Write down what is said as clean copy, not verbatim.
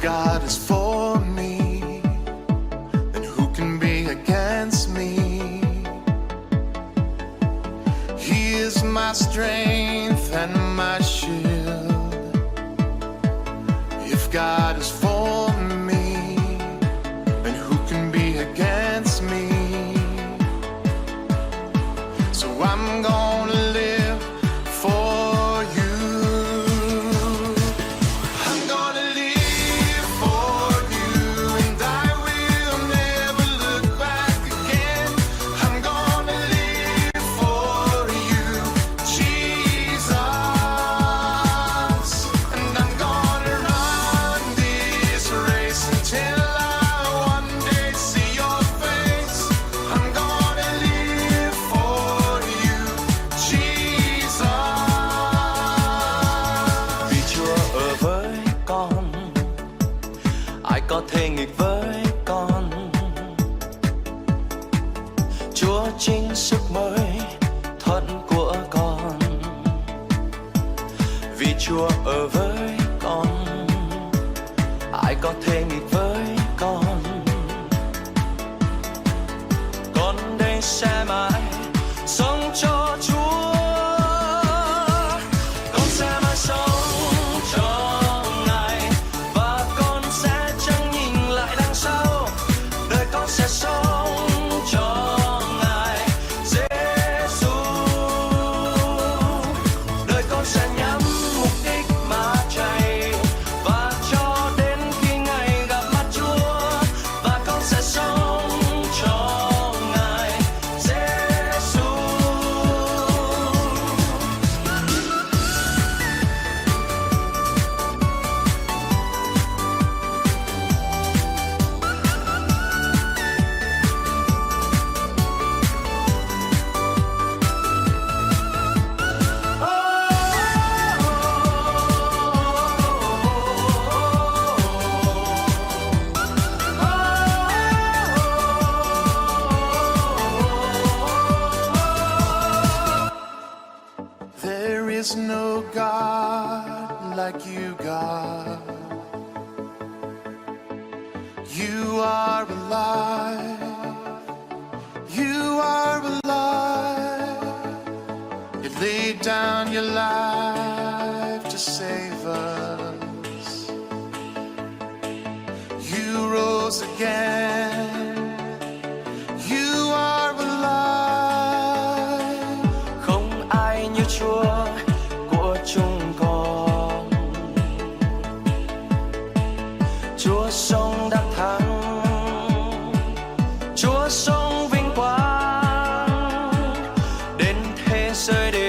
God is for me, then who can be against me? He is my strength and my shield. If God is for me, then who can be against me? So I'm gonna live for you. I'm gonna live for you, and I will never look back again. I'm gonna live for you, Jesus. And I'm gonna run this race until I one day see your face. I'm gonna live for you, Jesus. Vì Chúa ở với con, ai có thể nghịch với con. Chúa chính sức mới thuận của con. Vì Chúa ở với con, ai có thể nghịch với con. Con đây sẽ mãi sống cho Chúa. Con sẽ mãi sống cho Ngài, và con sẽ chẳng nhìn lại đằng sau. Đời con sẽ sống cho Ngài, Giêsu. Đời con sẽ nhắm mục đích mà chạy, và cho đến khi ngày gặp mặt Chúa. Và con sẽ sống cho Ngài, Giêsu. There is no God like you, God. You are alive. You are alive. You laid down your life to save us. You rose again. You are alive. Không ai như Chúa của chúng con. Chúa sống đắc thắng, Chúa sống vinh quang, đến thế giới đều